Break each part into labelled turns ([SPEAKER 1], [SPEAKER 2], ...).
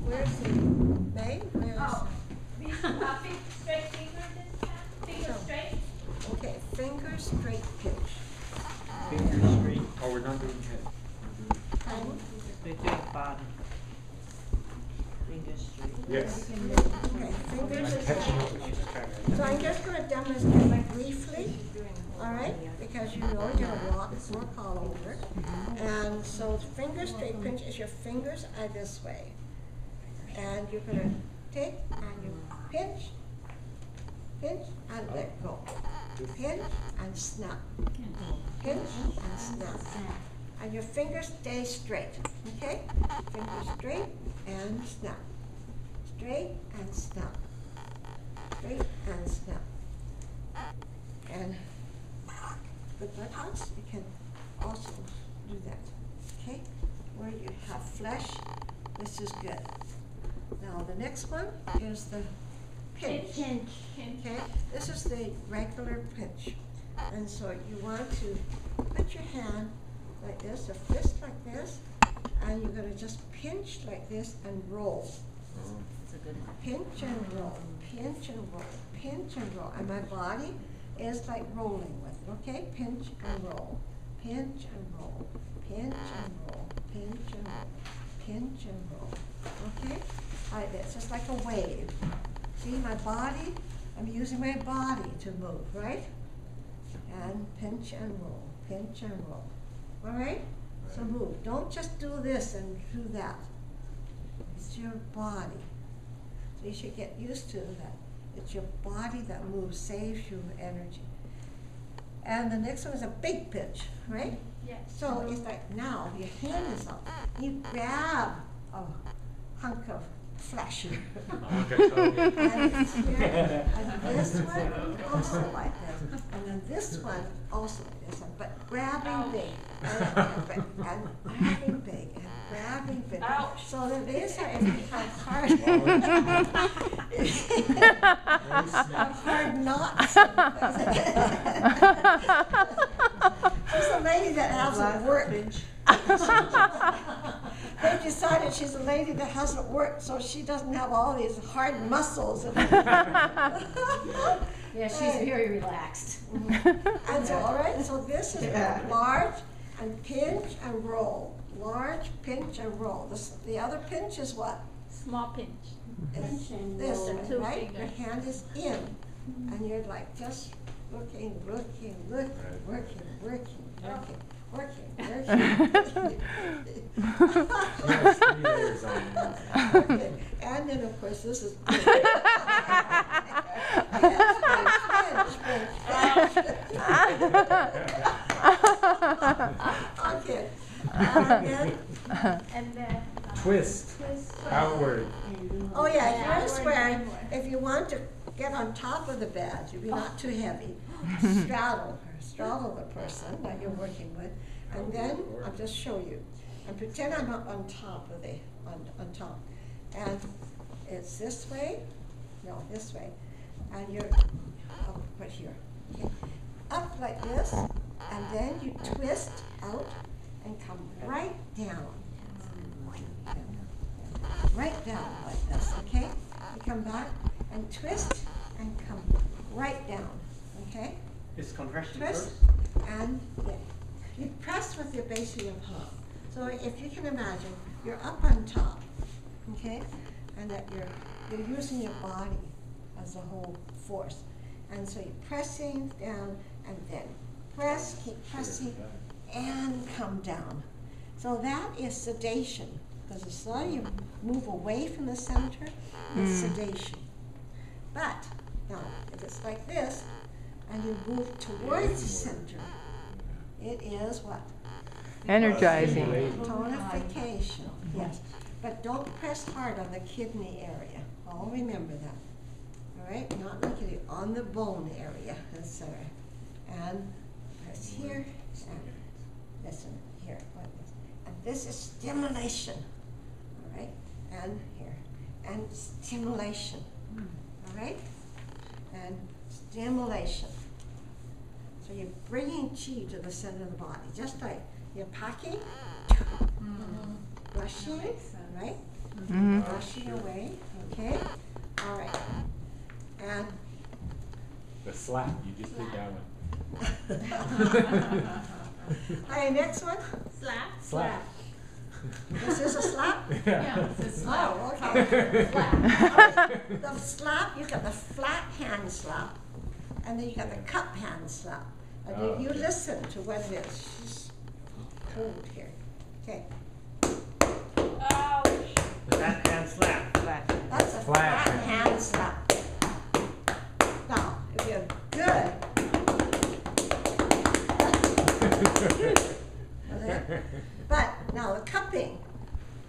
[SPEAKER 1] Where's the May?
[SPEAKER 2] Oh, straight fingers this time? Fingers straight?
[SPEAKER 1] Okay, finger straight pinch.
[SPEAKER 3] Fingers straight. Oh, we're not doing head.
[SPEAKER 4] We're doing body. Fingers straight.
[SPEAKER 3] Yes.
[SPEAKER 1] Okay, fingers straight. So I'm just going to demonstrate briefly, all right? Because you know you're going to walk all over. And so finger straight pinch is your fingers are this way. And you're going to take and you pinch, pinch and let go. Pinch and snap. Pinch and snap. And your fingers stay straight, okay? Fingers straight and snap. Straight and snap. Straight and snap. And with buttocks, you can also do that, okay? Where you have flesh, this is good. Now the next one is the pinch. Okay, this is the regular pinch. And so you want to put your hand like this, a fist like this, and you're going to just pinch like this and roll.
[SPEAKER 4] That's a good one.
[SPEAKER 1] Pinch and roll, pinch and roll, pinch and roll. And my body is like rolling with it, okay? Pinch and roll, pinch and roll, pinch and roll, pinch and roll, pinch and roll, okay? Like this, just like a wave. See my body? I'm using my body to move, right? And pinch and roll, pinch and roll. All right? So move. Don't just do this and do that. It's your body. So you should get used to that. It's your body that moves, saves you energy. And the next one is a big pinch, right?
[SPEAKER 2] Yes.
[SPEAKER 1] So it's like now your hand is up. You grab a hunk of flesh. And it's here. And this one also like this. And then this one also like this. But grabbing big. And grabbing big. And grabbing big.
[SPEAKER 2] Ouch.
[SPEAKER 1] So that this it becomes hard. Hard knots. She's a lady that hasn't worked. They decided she's a lady that hasn't worked, so she doesn't have all these hard muscles.
[SPEAKER 5] Yeah, she's very relaxed.
[SPEAKER 1] And so, all right, so this is large and pinch and roll. Large, pinch and roll. The other pinch is what?
[SPEAKER 2] Small pinch.
[SPEAKER 1] It's this way, right? Your hand is in, and you're like just looking, working, working.
[SPEAKER 3] Yes, 3 layers on.
[SPEAKER 1] Okay. And then of course this is okay.
[SPEAKER 2] And then
[SPEAKER 3] Twist. Outward.
[SPEAKER 1] Oh yeah, here's where if you want to get on top of the bed, you'll be not too heavy. Straddle the person that you're working with, and then I'll just show you. And pretend I'm up on top of on top. And it's this way, no, this way. And you're up right here. Okay. Up like this, and then you twist out and come right down. Right down like this, okay? You come back and twist and come right down, okay?
[SPEAKER 3] It's compression
[SPEAKER 1] Twist
[SPEAKER 3] first.
[SPEAKER 1] and yeah. You press with your base of your palm. So if you can imagine, you're up on top, okay? And that you're using your body as a whole force. And so you're pressing down and then press, keep pressing, and come down. So that is sedation. Because as long as you move away from the center, it's sedation. But now, if it's like this, and you move towards the center, it is what?
[SPEAKER 6] Energizing.
[SPEAKER 1] Tonification, yes. But don't press hard on the kidney area. I'll remember that. All right? Not the kidney, on the bone area, etc. And press here, and listen here, like this. And this is stimulation. All right? And here. And stimulation. All right? And stimulation. So you're bringing chi to the center of the body, just like you're packing, brushing, right?
[SPEAKER 6] Mm-hmm.
[SPEAKER 1] brushing away, okay? All right. And
[SPEAKER 3] The slap, you just did that one.
[SPEAKER 1] all right, next one.
[SPEAKER 2] Slap.
[SPEAKER 3] Slap.
[SPEAKER 1] This is a slap?
[SPEAKER 2] Yeah, it's a slap.
[SPEAKER 1] Oh, okay.
[SPEAKER 2] Slap.
[SPEAKER 1] All right. The slap, you got the flat hand slap, and then you got the cup hand slap. And you
[SPEAKER 3] Okay.
[SPEAKER 1] listen to what it is. She's cold here. Okay.
[SPEAKER 2] Ouch.
[SPEAKER 3] That hand slap.
[SPEAKER 1] That's a
[SPEAKER 3] Flat
[SPEAKER 1] flat hand slap. Now, if you're good. Okay. But now the cupping,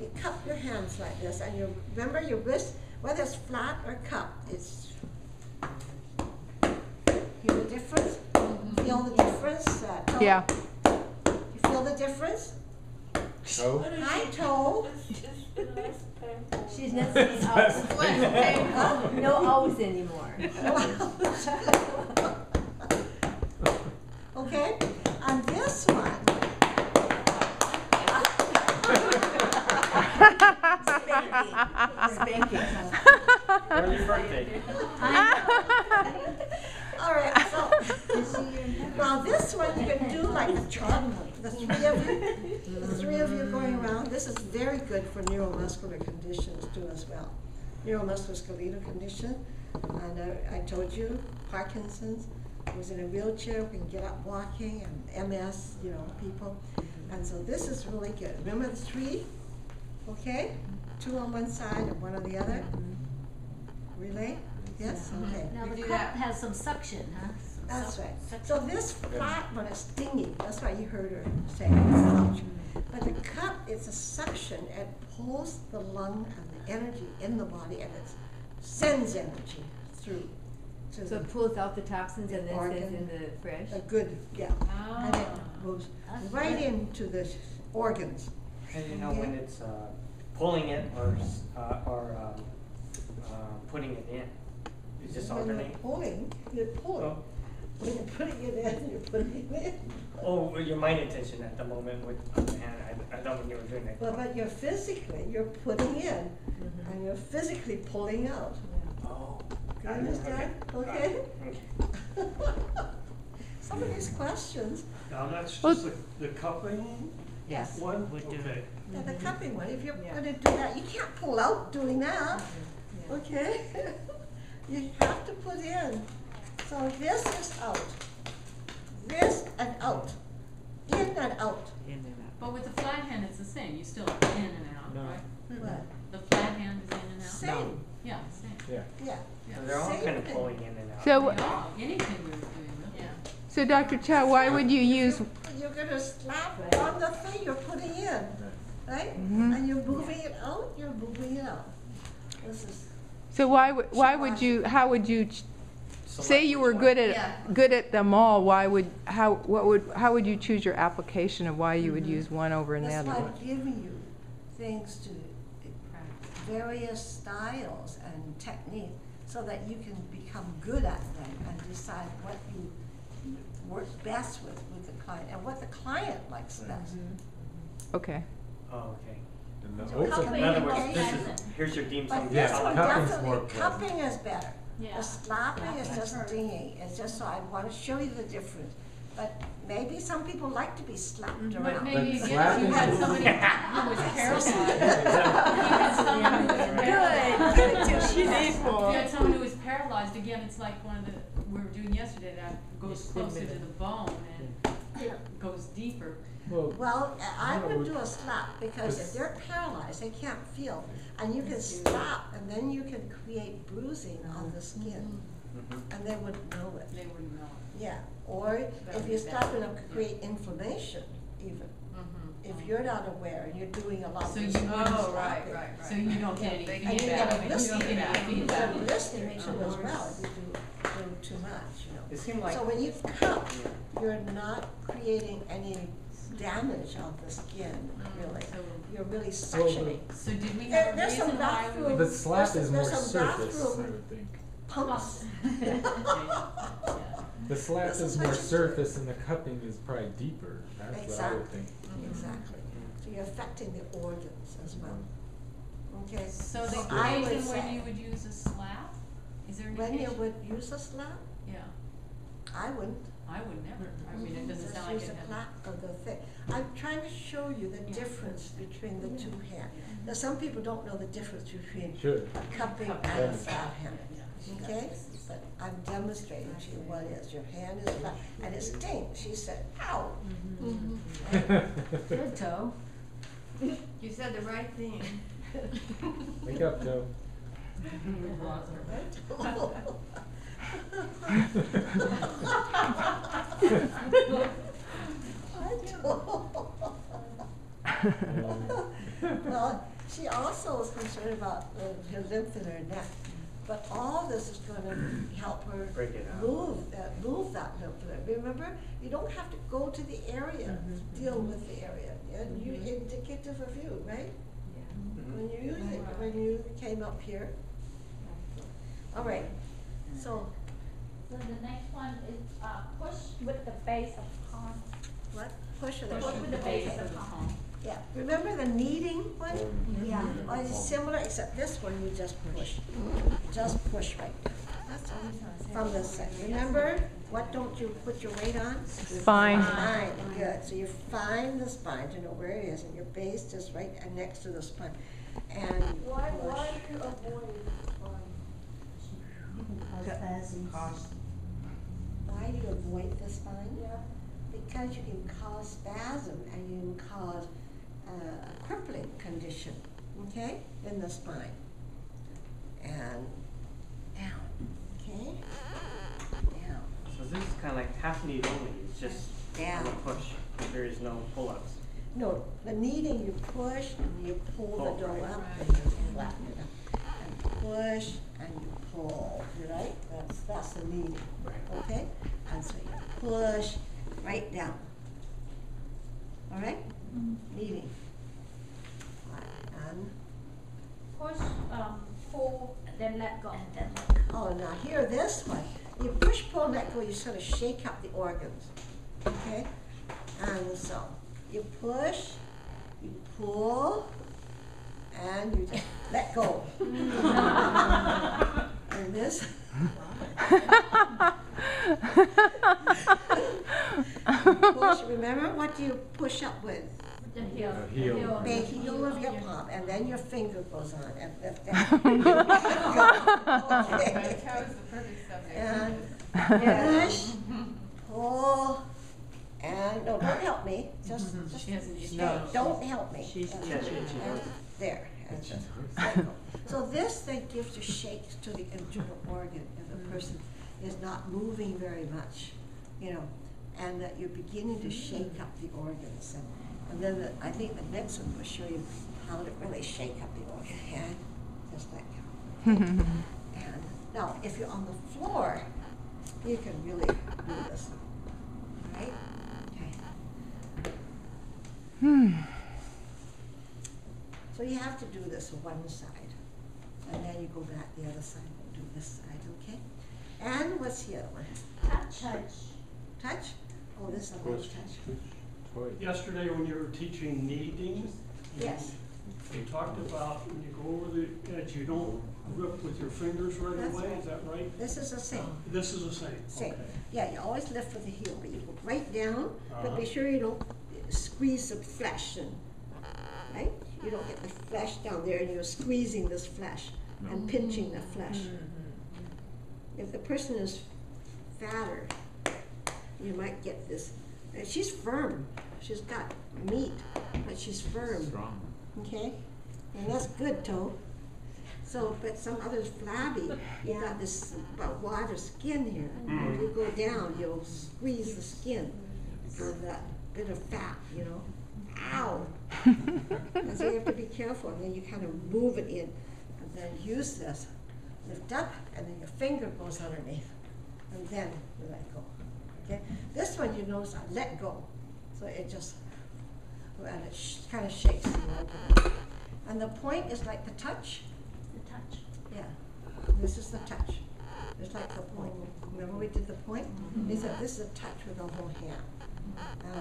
[SPEAKER 1] you cup your hands like this, and you remember your wrist, whether it's flat or cupped, it's. Hear the difference? Feel the difference? Toe?
[SPEAKER 6] Yeah.
[SPEAKER 1] You feel the difference?
[SPEAKER 3] Toe.
[SPEAKER 1] High toe.
[SPEAKER 5] She's not saying O's. No O's anymore.
[SPEAKER 1] Okay, and this one.
[SPEAKER 5] Spanking.
[SPEAKER 3] Early birthday.
[SPEAKER 1] All right, so now this one you can do like the chart. The three of you going around. This is very good for neuromuscular conditions too as well. Neuromusculoskeletal condition, and I told you Parkinson's. Was in a wheelchair, can get up walking, and MS, you know, people. And so this is really good. Remember the three? Okay? Two on one side and one on the other. Relay? Yes? Okay.
[SPEAKER 5] Now
[SPEAKER 2] We
[SPEAKER 5] the
[SPEAKER 2] do
[SPEAKER 5] cup
[SPEAKER 2] that.
[SPEAKER 5] has some suction, huh?
[SPEAKER 1] That's right. So this flat one is stinging. That's why you heard her say ouch. But the cup, it's a suction. It pulls the lung and the energy in the body, and it sends energy through to
[SPEAKER 7] So
[SPEAKER 1] the,
[SPEAKER 7] it pulls out the toxins and then
[SPEAKER 1] Organ.
[SPEAKER 7] sends in the fresh?
[SPEAKER 1] a good, yeah. And it goes right into the organs.
[SPEAKER 8] And you know when it's pulling it or putting it in, you just
[SPEAKER 1] When you're
[SPEAKER 8] alternate.
[SPEAKER 1] pulling, you're pulling.
[SPEAKER 8] Oh.
[SPEAKER 1] When you're putting it in, you're putting it in.
[SPEAKER 8] Oh, your mind intention at the moment with the hand. I thought when you were doing that.
[SPEAKER 1] But you're physically, you're putting in, and you're physically pulling out.
[SPEAKER 8] Oh.
[SPEAKER 1] You
[SPEAKER 8] got it.
[SPEAKER 1] understand? Okay?
[SPEAKER 8] Okay.
[SPEAKER 1] Some of these questions,
[SPEAKER 9] Now that's
[SPEAKER 6] Well-
[SPEAKER 9] just the cupping
[SPEAKER 1] yes.
[SPEAKER 9] one?
[SPEAKER 4] Would do
[SPEAKER 9] Okay.
[SPEAKER 1] Yeah, the cupping one, if you're
[SPEAKER 7] Yeah.
[SPEAKER 1] gonna do that, you can't pull out doing that, okay? You have to put in. So this is out, this and out, in and out.
[SPEAKER 4] In and out.
[SPEAKER 2] But with the flat hand, it's the same. You still in and out,
[SPEAKER 3] No.
[SPEAKER 2] right?
[SPEAKER 1] What?
[SPEAKER 2] The flat hand is in and out.
[SPEAKER 1] Same,
[SPEAKER 2] Yeah, same.
[SPEAKER 3] Yeah.
[SPEAKER 1] yeah.
[SPEAKER 8] So they're all
[SPEAKER 1] Same
[SPEAKER 8] kind of
[SPEAKER 1] thing.
[SPEAKER 8] pulling in and out.
[SPEAKER 6] So,
[SPEAKER 2] They all, anything we were doing, really.
[SPEAKER 6] so Dr. Chow, why would you use,
[SPEAKER 1] You're gonna slap on the thing you're putting in, right?
[SPEAKER 6] Mhm.
[SPEAKER 1] And you're moving it out, you're moving it out. This is,
[SPEAKER 6] so why would you, how would you, say you were good at them all, how would you choose your application of why you would use one over
[SPEAKER 1] that's
[SPEAKER 6] another?
[SPEAKER 1] why I'm giving you things to various styles and techniques so that you can become good at them and decide what you work best with the client and what the client likes best.
[SPEAKER 6] Okay.
[SPEAKER 8] Oh, okay.
[SPEAKER 3] And the
[SPEAKER 1] So
[SPEAKER 3] open.
[SPEAKER 1] cupping
[SPEAKER 8] In other words,
[SPEAKER 1] communication.
[SPEAKER 8] this is here's your dim
[SPEAKER 1] But
[SPEAKER 8] sum.
[SPEAKER 1] this
[SPEAKER 3] Yeah,
[SPEAKER 1] one
[SPEAKER 3] cupping's
[SPEAKER 1] definitely,
[SPEAKER 3] more pleasant.
[SPEAKER 1] cupping is better.
[SPEAKER 2] Yeah.
[SPEAKER 1] The slapping is just dinging, it's just so I want to show you the difference. But maybe some people like to be slapped
[SPEAKER 2] But
[SPEAKER 1] around.
[SPEAKER 2] maybe
[SPEAKER 3] But
[SPEAKER 2] again, if you had
[SPEAKER 3] slapping-
[SPEAKER 2] somebody who was paralyzed. If you had someone who was paralyzed.
[SPEAKER 7] Good, good to
[SPEAKER 2] If you
[SPEAKER 7] people.
[SPEAKER 2] had someone who was paralyzed, again, it's like one of the, we were doing yesterday, that goes closer to the bone and goes deeper.
[SPEAKER 3] Well,
[SPEAKER 1] Well, I
[SPEAKER 3] No,
[SPEAKER 1] would
[SPEAKER 3] it-
[SPEAKER 1] do a slap because if they're paralyzed, they can't feel. And you can slap and then you can create bruising on the skin
[SPEAKER 8] Mhm.
[SPEAKER 1] and they wouldn't know it.
[SPEAKER 2] They wouldn't know.
[SPEAKER 1] Yeah, or if you start to create inflammation even. If you're not aware and you're doing a lot of
[SPEAKER 2] So you,
[SPEAKER 1] slapping,
[SPEAKER 2] so you don't get any
[SPEAKER 1] and you
[SPEAKER 2] feedback.
[SPEAKER 1] get a
[SPEAKER 2] You don't
[SPEAKER 1] listening,
[SPEAKER 2] get any
[SPEAKER 1] you get a
[SPEAKER 2] feedback.
[SPEAKER 1] listening too as well if you do too much, you know.
[SPEAKER 8] It seemed like
[SPEAKER 1] So when you cup, you're not creating any damage on the skin, really.
[SPEAKER 2] So-
[SPEAKER 1] You're really suctioning.
[SPEAKER 2] So did we
[SPEAKER 1] There-
[SPEAKER 2] have a
[SPEAKER 1] there's some
[SPEAKER 2] reason why we
[SPEAKER 1] bathroom-
[SPEAKER 2] would?
[SPEAKER 3] the slap
[SPEAKER 1] There's
[SPEAKER 3] is more
[SPEAKER 1] some
[SPEAKER 3] surface, I
[SPEAKER 1] bathroom-
[SPEAKER 3] would think.
[SPEAKER 1] Pumps.
[SPEAKER 3] The slap
[SPEAKER 1] This
[SPEAKER 3] is
[SPEAKER 1] is
[SPEAKER 3] more
[SPEAKER 1] what you do.
[SPEAKER 3] surface and the cupping is probably deeper. That's what I would think.
[SPEAKER 1] Exactly. So you're affecting the organs as well. Okay?
[SPEAKER 2] So the
[SPEAKER 1] I would
[SPEAKER 2] occasion when
[SPEAKER 1] say-
[SPEAKER 2] you would use a slap? Is there an
[SPEAKER 1] When you
[SPEAKER 2] occasion?
[SPEAKER 1] would use a slap,
[SPEAKER 2] Yeah,
[SPEAKER 1] I wouldn't.
[SPEAKER 2] I would never. I mean, it doesn't
[SPEAKER 1] Just
[SPEAKER 2] sound like
[SPEAKER 1] use
[SPEAKER 2] it.
[SPEAKER 1] a clap of the thing. I'm trying to show you the
[SPEAKER 2] Yeah.
[SPEAKER 1] difference between the two hands. Now, some people don't know the difference between
[SPEAKER 3] Sure.
[SPEAKER 1] a cupping and a flat hand. Okay? But I'm demonstrating to you what is. Your hand is flat, and it stings. She said, ow.
[SPEAKER 7] Good, Toe. You said the right thing.
[SPEAKER 3] Wake up, Joe.
[SPEAKER 1] Well, she also is concerned about her lymph in her neck. But all this is going to help her
[SPEAKER 8] Break it out.
[SPEAKER 1] move that lymph node. Remember, you don't have to go to the area to deal with the area. And you indicative of you, right? When you came up here. All right. So
[SPEAKER 10] So the next one is push with the base of palm.
[SPEAKER 1] what? Push it.
[SPEAKER 10] Push with the base of the palm.
[SPEAKER 1] Yeah. Remember the kneading one?
[SPEAKER 10] Yeah.
[SPEAKER 1] Well, it's similar, except this one you just push. Just push right there. That's all. From this side. Remember, what don't you put your weight on?
[SPEAKER 6] Spine.
[SPEAKER 1] Spine, good. So you find the spine to know where it is, and your base is right next to the spine. And
[SPEAKER 10] Why
[SPEAKER 1] push.
[SPEAKER 10] to avoid
[SPEAKER 1] Why do you avoid the spine?
[SPEAKER 10] Yeah.
[SPEAKER 1] Because you can cause spasm and you can cause a crippling condition, okay, in the spine. And down, okay? Down,
[SPEAKER 8] So this is kind of like half knee only, it's just
[SPEAKER 1] down.
[SPEAKER 8] on a push. There is no pull-ups.
[SPEAKER 1] No, the kneading, you push and you pull
[SPEAKER 8] Pull,
[SPEAKER 1] the dough
[SPEAKER 8] right.
[SPEAKER 1] up and you flatten it up. And push and you pull, right? That's the kneading,
[SPEAKER 8] Right.
[SPEAKER 1] okay? And so you push right down. All right? Kneading. And,
[SPEAKER 10] push, pull, then let go.
[SPEAKER 1] oh, now here, this one, you push, pull, let go, you sort of shake up the organs, okay? And so, you push, you pull, and you just let go. And this. Push, remember, what do you push up with?
[SPEAKER 10] The heel.
[SPEAKER 3] The heel.
[SPEAKER 1] The heel of your palm, and then your finger goes on and lift that. Okay.
[SPEAKER 2] That was the perfect subject.
[SPEAKER 1] And push, pull, and, no, don't help me, just
[SPEAKER 2] She hasn't used
[SPEAKER 1] stay,
[SPEAKER 2] it.
[SPEAKER 1] don't help me.
[SPEAKER 4] She's
[SPEAKER 1] And
[SPEAKER 4] teaching
[SPEAKER 1] there, and just let go. So this thing gives you shakes to the internal organ if the person is not moving very much, you know, and that you're beginning to shake up the organs. And then I think the next one will show you how to really shake up the organ. And just let go. And now, if you're on the floor, you can really do this. All right? Okay. So you have to do this one side, and then you go back the other side and do this side, okay? And what's the other one?
[SPEAKER 10] Touch.
[SPEAKER 1] Touch? Oh, this one is touch.
[SPEAKER 3] Toy.
[SPEAKER 9] Yesterday, when you were teaching kneading,
[SPEAKER 1] Yes.
[SPEAKER 9] you talked about when you go over the edge, you don't grip with your fingers right
[SPEAKER 1] That's
[SPEAKER 9] away,
[SPEAKER 1] right.
[SPEAKER 9] is that right?
[SPEAKER 1] This is the same.
[SPEAKER 9] This is the same,
[SPEAKER 1] Same.
[SPEAKER 9] okay.
[SPEAKER 1] Yeah, you always lift with the heel, but you go right down, but
[SPEAKER 9] Uh-huh.
[SPEAKER 1] be sure you don't squeeze the flesh in, right? You don't get the flesh down there and you're squeezing this flesh and pinching the flesh. If the person is fatter, you might get this. And she's firm. She's got meat, but she's firm.
[SPEAKER 3] Strong.
[SPEAKER 1] Okay? And that's good, Toe. So, but some others flabby. You got this wider skin here. If you go down, you'll squeeze the skin for that bit of fat, you know. Ow! And so you have to be careful, and then you kind of move it in, and then use this. Lift up, and then your finger goes underneath, and then you let go. Okay? This one, you notice I let go, so it just, and it kind of shakes the organ. And the point is like the touch.
[SPEAKER 10] The touch.
[SPEAKER 1] Yeah, this is the touch. It's like the point. Remember we did the point? He said this is a touch with the whole hand.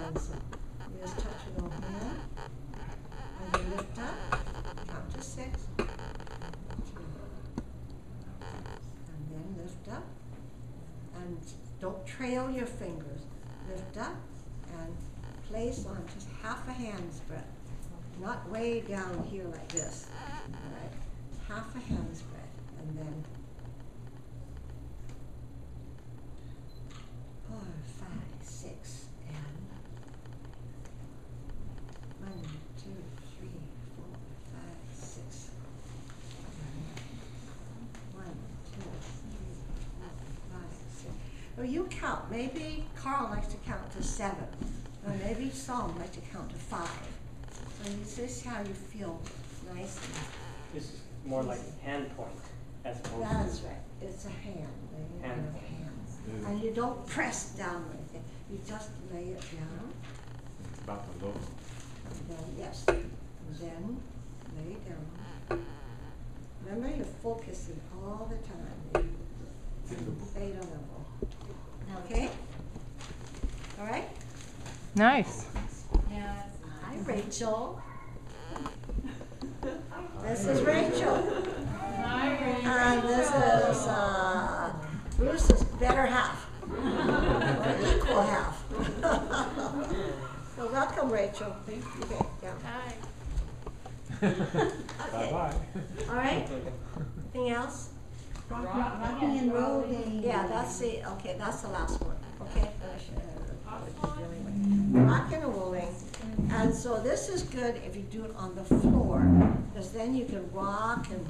[SPEAKER 1] And so you just touch with the whole hand, and you lift up, come to to 6. 2. And then lift up. And don't trail your fingers. Lift up and place on just half a hand's breadth. Not way down here like this. All right? Half a hand's breadth. And then 4, 5, 6, and 1, 2, 3, 4, 5, 6. 1, 2, 3, 4, 5, 6. Well, you count. Maybe Carl likes to count to 7. Or maybe Psalm likes to count to 5. So this is how you feel nice.
[SPEAKER 8] This is more like hand point as opposed to.
[SPEAKER 1] That's right. It's a hand.
[SPEAKER 8] Hand.
[SPEAKER 1] And you don't press down or anything. You just lay it down.
[SPEAKER 3] It's about the low.
[SPEAKER 1] And then, yes. And then lay down. Remember, you're focusing all the time. Stay on level. Okay? All right?
[SPEAKER 6] Nice.
[SPEAKER 7] Yeah.
[SPEAKER 1] Hi, Rachel. This is Rachel.
[SPEAKER 2] Hi, Ray.
[SPEAKER 1] And this is Bruce's better half. Or equal half. So welcome, Rachel. Thank you. Okay, yeah.
[SPEAKER 7] Hi.
[SPEAKER 1] Okay.
[SPEAKER 3] Bye-bye.
[SPEAKER 1] All right. Anything else?
[SPEAKER 7] Rocking and rolling.
[SPEAKER 1] Yeah, that's the last one. Okay, finish it. Rocking and rolling. And so this is good if you do it on the floor, because then you can rock and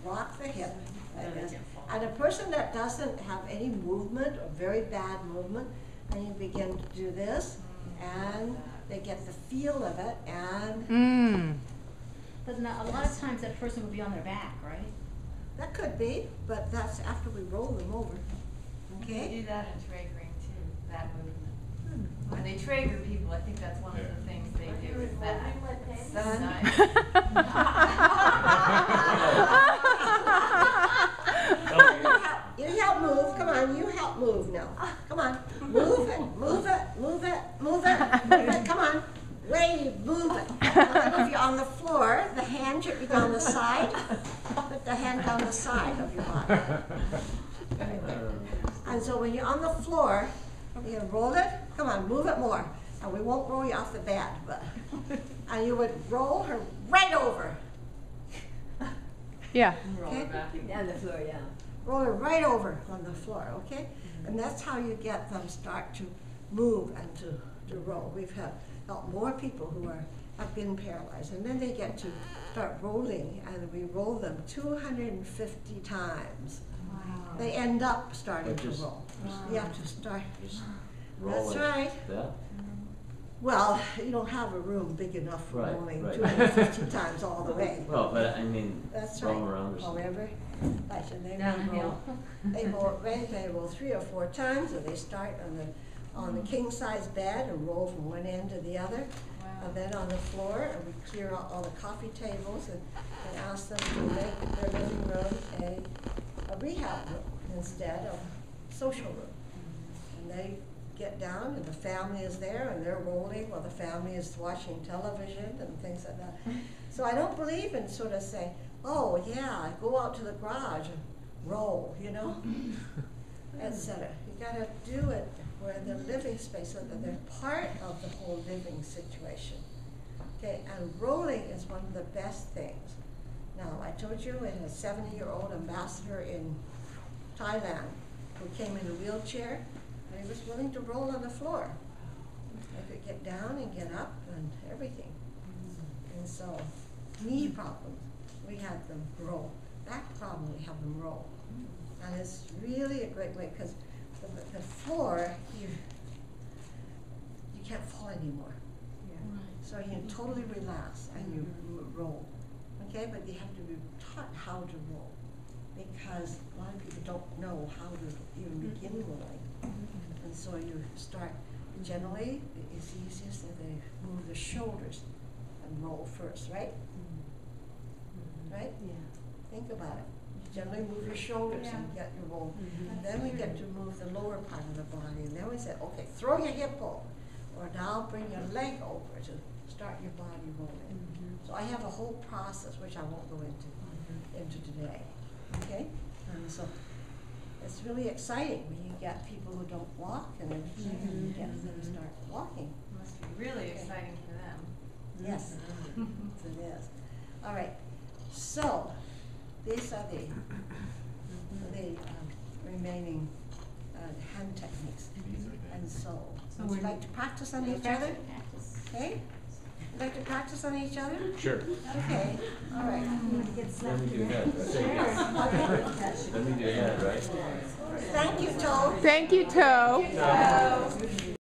[SPEAKER 1] rock the hip like this. And a person that doesn't have any movement or very bad movement, and you begin to do this, and they get the feel of it, and
[SPEAKER 5] But now, a lot of times that person would be on their back, right?
[SPEAKER 1] that could be, but that's after we roll them over.
[SPEAKER 7] You
[SPEAKER 1] Okay?
[SPEAKER 7] do that in Traegering too, that movement. When they Traeger people, I think that's one of the things they do is that. It's so nice.
[SPEAKER 1] You help move. Come on, you help move now. Come on. Move it, move it, move it, move it, move it. Come on. Wave, move it. And then if you're on the floor, the hand should be down the side. Put the hand down the side of your body. And so when you're on the floor, you're going to roll it. Come on, move it more. And we won't roll you off the bed, but and you would roll her right over.
[SPEAKER 6] Yeah.
[SPEAKER 1] Okay?
[SPEAKER 7] Down the floor, yeah.
[SPEAKER 1] Roll her right over on the floor, okay? And that's how you get them start to move and to roll. We've helped more people who have been paralyzed, and then they get to start rolling, and we roll them 250 times.
[SPEAKER 7] Wow.
[SPEAKER 1] They end up starting to roll. You have to start. That's right. Well, you don't have a room big enough for
[SPEAKER 11] Right,
[SPEAKER 1] rolling
[SPEAKER 11] right.
[SPEAKER 1] 250 times all the way.
[SPEAKER 11] Well, but I mean,
[SPEAKER 1] That's
[SPEAKER 11] roll
[SPEAKER 1] right.
[SPEAKER 11] around or something.
[SPEAKER 1] However, and they
[SPEAKER 7] Downhill.
[SPEAKER 1] roll 3 or 4 times, and they start on the king size bed and roll from one end to the other.
[SPEAKER 7] Wow.
[SPEAKER 1] And then on the floor, and we clear out all the coffee tables and ask them to make their living room a rehab room instead of social room. And they get down, and the family is there, and they're rolling while the family is watching television and things like that. So I don't believe in sort of saying, oh yeah, go out to the garage and roll, etc. You gotta do it where they're living space, so that they're part of the whole living situation. Okay, and rolling is one of the best things. Now, I told you, in a 70-year-old ambassador in Thailand who came in a wheelchair, and he was willing to roll on the floor. They could get down and get up and everything. And so, knee problems, we have them roll. Back problem, we have them roll. And it's really a great way, because the floor, you can't fall anymore. So you can totally relax and you roll. Okay, but you have to be taught how to roll, because a lot of people don't know how to even begin rolling. And so you start, generally, it's easiest that they move the shoulders and roll first, right? Right?
[SPEAKER 7] Yeah.
[SPEAKER 1] Think about it. You generally move your shoulders and get your roll. And then we get to move the lower part of the body. And then we say, okay, throw your hip over. Or now bring your leg over to start your body rolling. So I have a whole process, which I won't go into today, okay? And so it's really exciting when you get people who don't walk and everything, and you get them to start walking.
[SPEAKER 7] Must be really exciting for them.
[SPEAKER 1] Yes, it is. All right, so these are the remaining hand techniques. And so, would you like to practice on each other? Okay? Would you like to practice on each other?
[SPEAKER 3] Sure.
[SPEAKER 1] Okay, all right.
[SPEAKER 3] Let me do that, right? Let me do that, right?
[SPEAKER 1] Thank you, Toe.
[SPEAKER 6] Thank you, Toe.